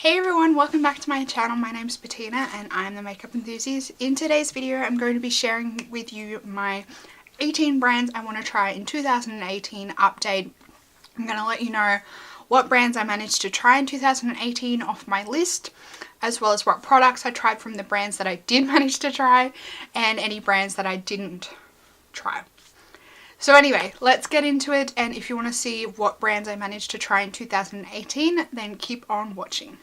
Hey everyone, welcome back to my channel. My name's Bettina and I'm the makeup enthusiast. In today's video, I'm going to be sharing with you my 18 brands I want to try in 2018 update. I'm going to let you know what brands I managed to try in 2018 off my list, as well as what products I tried from the brands that I did manage to try and any brands that I didn't try. So anyway, let's get into it, and if you want to see what brands I managed to try in 2018, then keep on watching.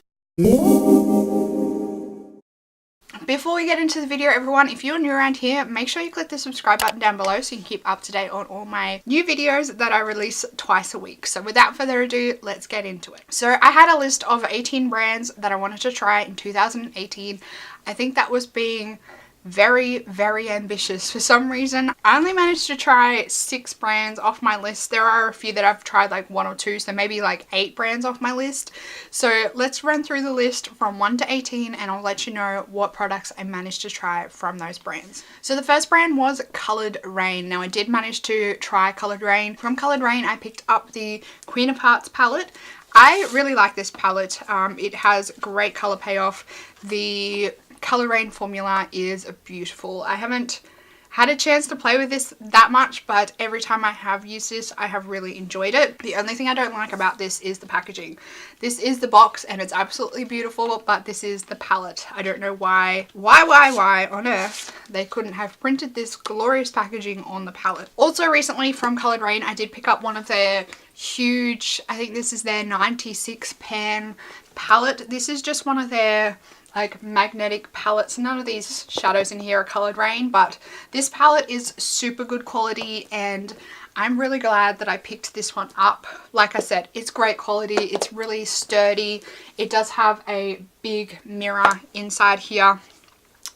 Before we get into the video, everyone, if you're new around here, make sure you click the subscribe button down below so you can keep up to date on all my new videos that I release twice a week. So without further ado, let's get into it. So I had a list of 18 brands that I wanted to try in 2018. I think that was being very ambitious. For some reason, I only managed to try 6 brands off my list. There are a few that I've tried like 1 or 2, so maybe like 8 brands off my list. So let's run through the list from 1 to 18 and I'll let you know what products I managed to try from those brands. So the first brand was Coloured Rain. Now I did manage to try Coloured Rain. From Coloured Rain, I picked up the Queen of Hearts palette. I really like this palette. It has great colour payoff. The Coloured Rain formula is beautiful. I haven't had a chance to play with this that much, but every time I have used this, I have really enjoyed it. The only thing I don't like about this is the packaging. This is the box and it's absolutely beautiful, but this is the palette. I don't know why on earth they couldn't have printed this glorious packaging on the palette. Also recently from Coloured Rain, I did pick up one of their huge, I think this is their 96 pan palette. This is just one of their like magnetic palettes. None of these shadows in here are Coloured Rain, but this palette is super good quality and I'm really glad that I picked this one up. Like I said, it's great quality, it's really sturdy, it does have a big mirror inside here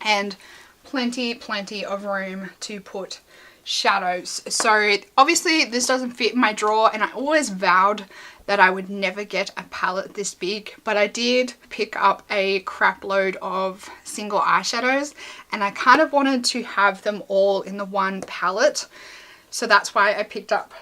and plenty of room to put shadows. So obviously this doesn't fit in my drawer and I always vowed that I would never get a palette this big, but I did pick up a crap load of single eyeshadows and I kind of wanted to have them all in the one palette, so that's why I picked up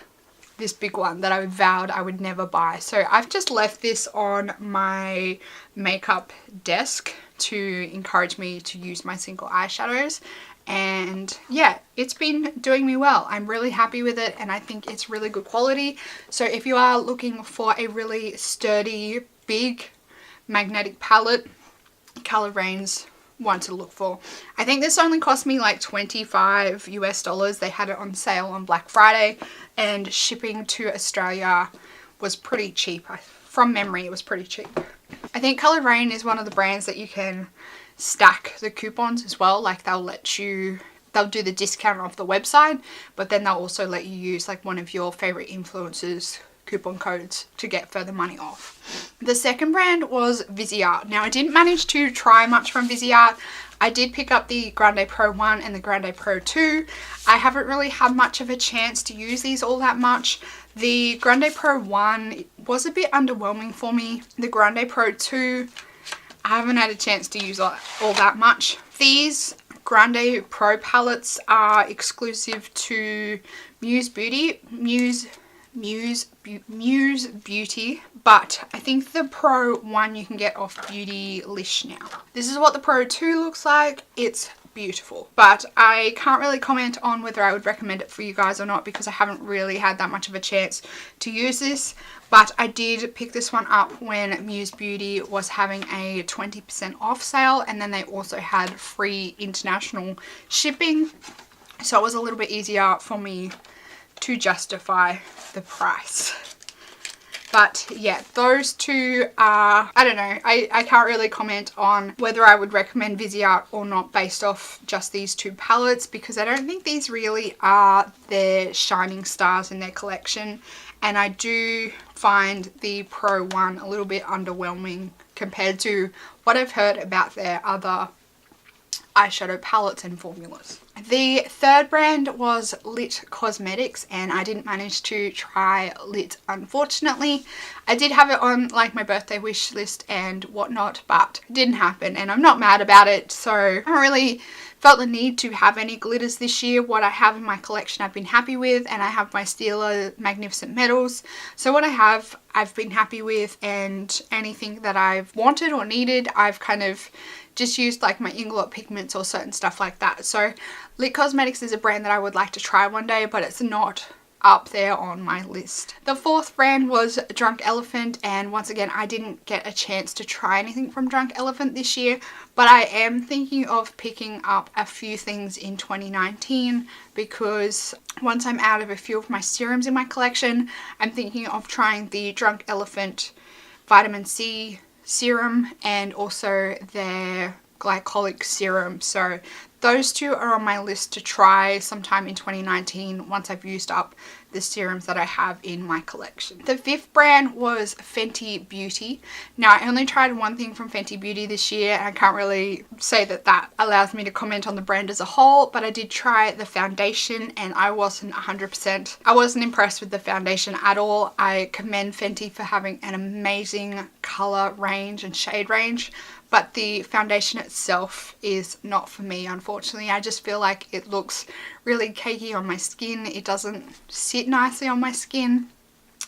this big one that I vowed I would never buy. So I've just left this on my makeup desk to encourage me to use my single eyeshadows. And yeah, it's been doing me well. I'm really happy with it and I think it's really good quality. So if you are looking for a really sturdy, big magnetic palette, Coloured Rain's one to look for. I think this only cost me like $25 US. They had it on sale on Black Friday and shipping to Australia was pretty cheap. From memory, it was pretty cheap. I think Coloured Rain is one of the brands that you can stack the coupons as well. Like they'll do the discount off the website, but then they'll also let you use like one of your favorite influencers coupon codes to get further money off. The second brand was Viseart. Now I didn't manage to try much from Viseart. I did pick up the Grande Pro 1 and the Grande Pro 2. I haven't really had much of a chance to use these all that much. The Grande Pro 1 was a bit underwhelming for me. The Grande Pro 2, I haven't had a chance to use all that much. These Grande Pro palettes are exclusive to Muse Beauty, but I think the Pro 1 you can get off Beautylish now. This is what the Pro 2 looks like. It's beautiful, but I can't really comment on whether I would recommend it for you guys or not because I haven't really had that much of a chance to use this. But I did pick this one up when Muse Beauty was having a 20% off sale, and then they also had free international shipping, so it was a little bit easier for me to justify the price. But yeah, those two are, I don't know, I can't really comment on whether I would recommend Viseart or not based off just these two palettes because I don't think these really are their shining stars in their collection, and I do find the Pro 1 a little bit underwhelming compared to what I've heard about their other eyeshadow palettes and formulas. I The third brand was Lit Cosmetics, and I didn't manage to try Lit, unfortunately. I did have it on like my birthday wish list and whatnot, but it didn't happen, and I'm not mad about it. So I don't really felt the need to have any glitters this year. What I have in my collection I've been happy with, and I have my Stila Magnificent Metals. So what I have I've been happy with, and anything that I've wanted or needed I've kind of just used like my Inglot pigments or certain stuff like that. So Lit Cosmetics is a brand that I would like to try one day, but it's not up there on my list. The fourth brand was Drunk Elephant, and once again I didn't get a chance to try anything from Drunk Elephant this year, but I am thinking of picking up a few things in 2019 because once I'm out of a few of my serums in my collection, I'm thinking of trying the Drunk Elephant vitamin C serum and also their glycolic serum. So those two are on my list to try sometime in 2019 once I've used up the serums that I have in my collection. The fifth brand was Fenty Beauty. Now I only tried one thing from Fenty Beauty this year, and I can't really say that that allows me to comment on the brand as a whole, but I did try the foundation and I wasn't impressed with the foundation at all. I commend Fenty for having an amazing color range and shade range, but the foundation itself is not for me, unfortunately. I just feel like it looks really cakey on my skin. It doesn't sit nicely on my skin.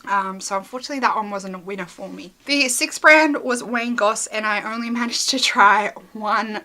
So unfortunately that one wasn't a winner for me. The sixth brand was Wayne Goss, and I only managed to try one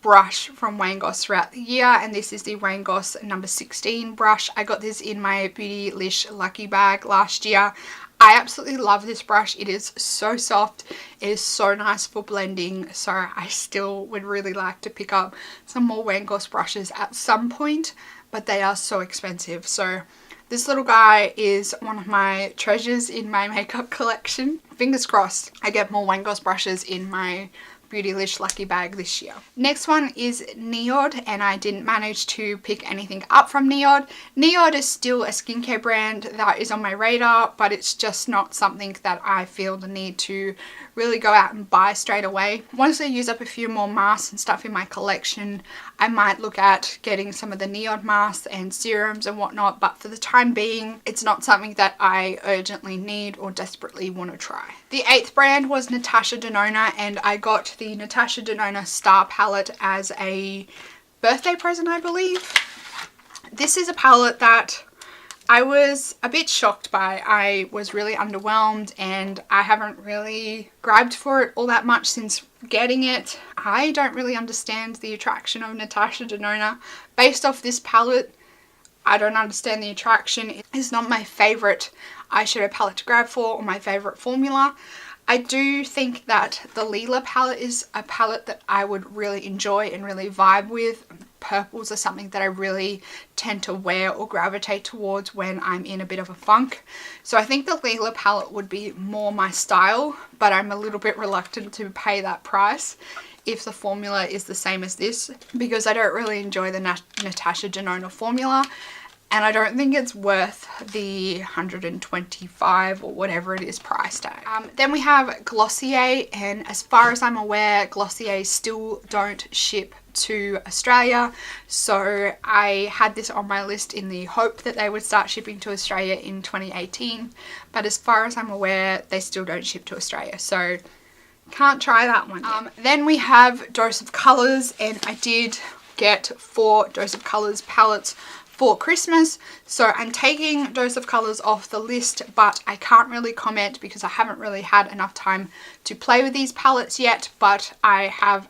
brush from Wayne Goss throughout the year, and this is the Wayne Goss number 16 brush. I got this in my Beautylish lucky bag last year. I absolutely love this brush. It is so soft. It is so nice for blending. So I still would really like to pick up some more Wayne Goss brushes at some point, but they are so expensive. So this little guy is one of my treasures in my makeup collection. Fingers crossed I get more Wayne Goss brushes in my Beautylish lucky bag this year. Next one is Neod, and I didn't manage to pick anything up from Neod. Neod is still a skincare brand that is on my radar, but it's just not something that I feel the need to really go out and buy straight away. Once I use up a few more masks and stuff in my collection, I might look at getting some of the Neod masks and serums and whatnot, but for the time being it's not something that I urgently need or desperately want to try. The eighth brand was Natasha Denona, and I got the Natasha Denona Star palette as a birthday present, I believe. This is a palette that I was a bit shocked by. I was really underwhelmed, and I haven't really grabbed for it all that much since getting it. I don't really understand the attraction of Natasha Denona. Based off this palette, I don't understand the attraction. It's not my favourite eyeshadow palette to grab for or my favourite formula. I do think that the Lila palette is a palette that I would really enjoy and really vibe with. Purples are something that I really tend to wear or gravitate towards when I'm in a bit of a funk. So I think the Lila palette would be more my style, but I'm a little bit reluctant to pay that price if the formula is the same as this, because I don't really enjoy the Natasha Denona formula, and I don't think it's worth the $125 or whatever it is price tag. Then we have Glossier, and as far as I'm aware, Glossier still don't ship to Australia, so I had this on my list in the hope that they would start shipping to Australia in 2018, but as far as I'm aware they still don't ship to Australia, so can't try that one yet. Then we have Dose of Colours, and I did get 4 Dose of Colours palettes for Christmas, so I'm taking Dose of Colours off the list, but I can't really comment because I haven't really had enough time to play with these palettes yet, but I have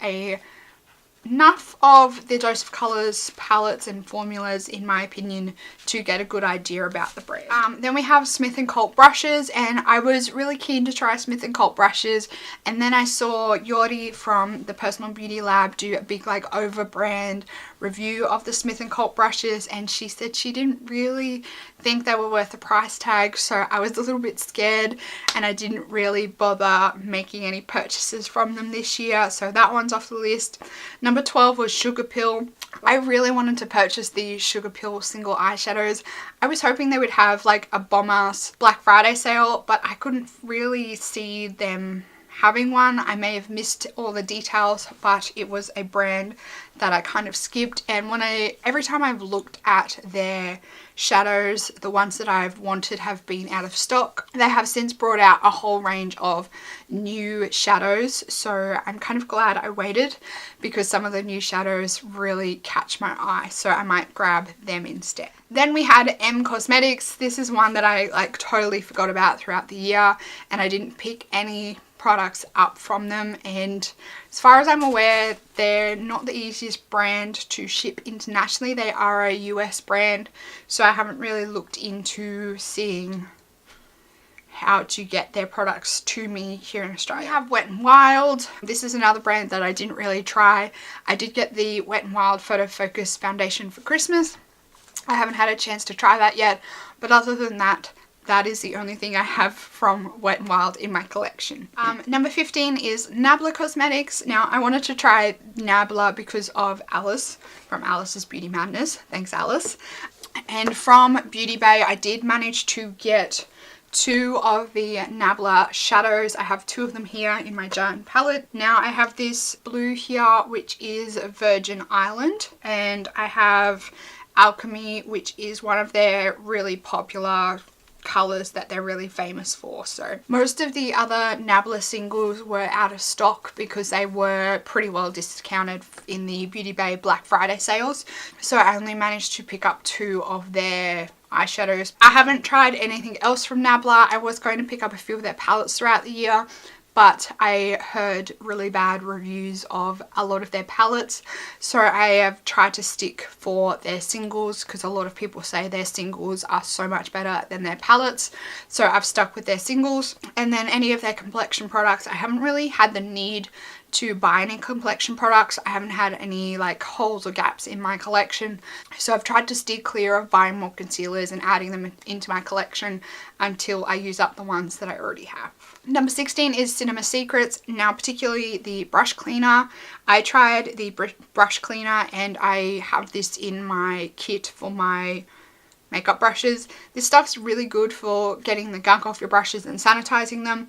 enough of the Dose of Colours palettes and formulas, in my opinion, to get a good idea about the brand. Then we have Smith & Colt brushes, and I was really keen to try Smith & Colt brushes, and then I saw Yori from the Personal Beauty Lab do a big like over brand review of the Smith & Colt brushes, and she said she didn't really think they were worth the price tag, so I was a little bit scared and I didn't really bother making any purchases from them this year, so that one's off the list. Number 12 was Sugar Pill. I really wanted to purchase the Sugar Pill single eyeshadows. I was hoping they would have like a bomb-ass Black Friday sale, but I couldn't really see them having one. I may have missed all the details, but it was a brand that I kind of skipped, and every time I've looked at their shadows, the ones that I've wanted have been out of stock. They have since brought out a whole range of new shadows, so I'm kind of glad I waited because some of the new shadows really catch my eye, so I might grab them instead. Then we had M Cosmetics. This is one that I like totally forgot about throughout the year, and I didn't pick any products up from them, and as far as I'm aware, they're not the easiest brand to ship internationally. They are a US brand, so I haven't really looked into seeing how to get their products to me here in Australia. We have Wet n Wild. This is another brand that I didn't really try. I did get the Wet n Wild Photo Focus foundation for Christmas. I haven't had a chance to try that yet, but other than that, that is the only thing I have from Wet n Wild in my collection. Number 15 is Nabla Cosmetics. Now, I wanted to try Nabla because of Alice from Alice's Beauty Madness. Thanks, Alice. And from Beauty Bay, I did manage to get 2 of the Nabla shadows. I have 2 of them here in my giant palette. Now I have this blue here, which is Virgin Island, and I have Alchemy, which is one of their really popular colors that they're really famous for. So most of the other Nabla singles were out of stock because they were pretty well discounted in the Beauty Bay Black Friday sales, so I only managed to pick up 2 of their eyeshadows. I haven't tried anything else from Nabla. I was going to pick up a few of their palettes throughout the year, but I heard really bad reviews of a lot of their palettes, so I have tried to stick for their singles because a lot of people say their singles are so much better than their palettes, so I've stuck with their singles. And then any of their complexion products, I haven't really had the need to buy any complexion products. I haven't had any like holes or gaps in my collection, so I've tried to steer clear of buying more concealers and adding them into my collection until I use up the ones that I already have. Number 16 is Cinema Secrets. Now, particularly the brush cleaner. I tried the brush cleaner and I have this in my kit for my makeup brushes. This stuff's really good for getting the gunk off your brushes and sanitizing them.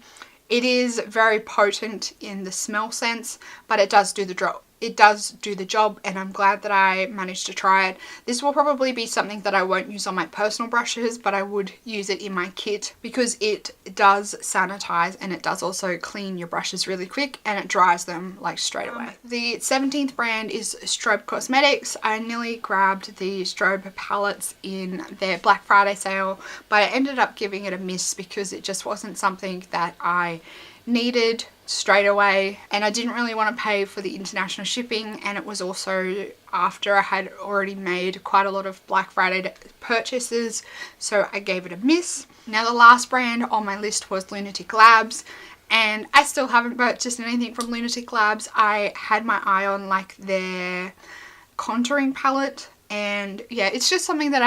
It is very potent in the smell sense, but it does do the job. It does do the job, and I'm glad that I managed to try it. This will probably be something that I won't use on my personal brushes, but I would use it in my kit because it does sanitize and it does also clean your brushes really quick and it dries them like straight away. The 17th brand is Strobe Cosmetics. I nearly grabbed the Strobe palettes in their Black Friday sale, but I ended up giving it a miss because it just wasn't something that I needed straight away, and I didn't really want to pay for the international shipping, and it was also after I had already made quite a lot of Black Friday purchases, so I gave it a miss. Now, the last brand on my list was Lunatic Labs, and I still haven't purchased anything from Lunatic Labs. I had my eye on like their contouring palette, and yeah, it's just something that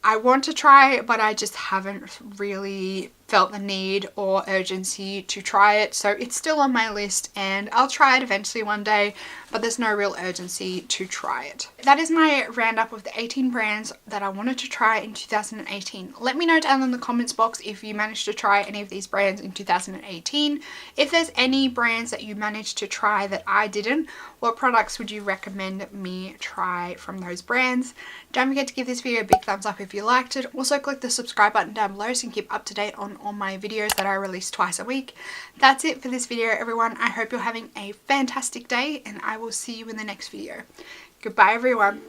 I want to try, but I just haven't really felt the need or urgency to try it. So it's still on my list and I'll try it eventually one day, but there's no real urgency to try it. That is my roundup of the 18 brands that I wanted to try in 2018. Let me know down in the comments box if you managed to try any of these brands in 2018. If there's any brands that you managed to try that I didn't, what products would you recommend me try from those brands? Don't forget to give this video a big thumbs up if you liked it. Also click the subscribe button down below so you can keep up to date on all my videos that I release twice a week. That's it for this video, everyone. I hope you're having a fantastic day and I will see you in the next video. Goodbye, everyone.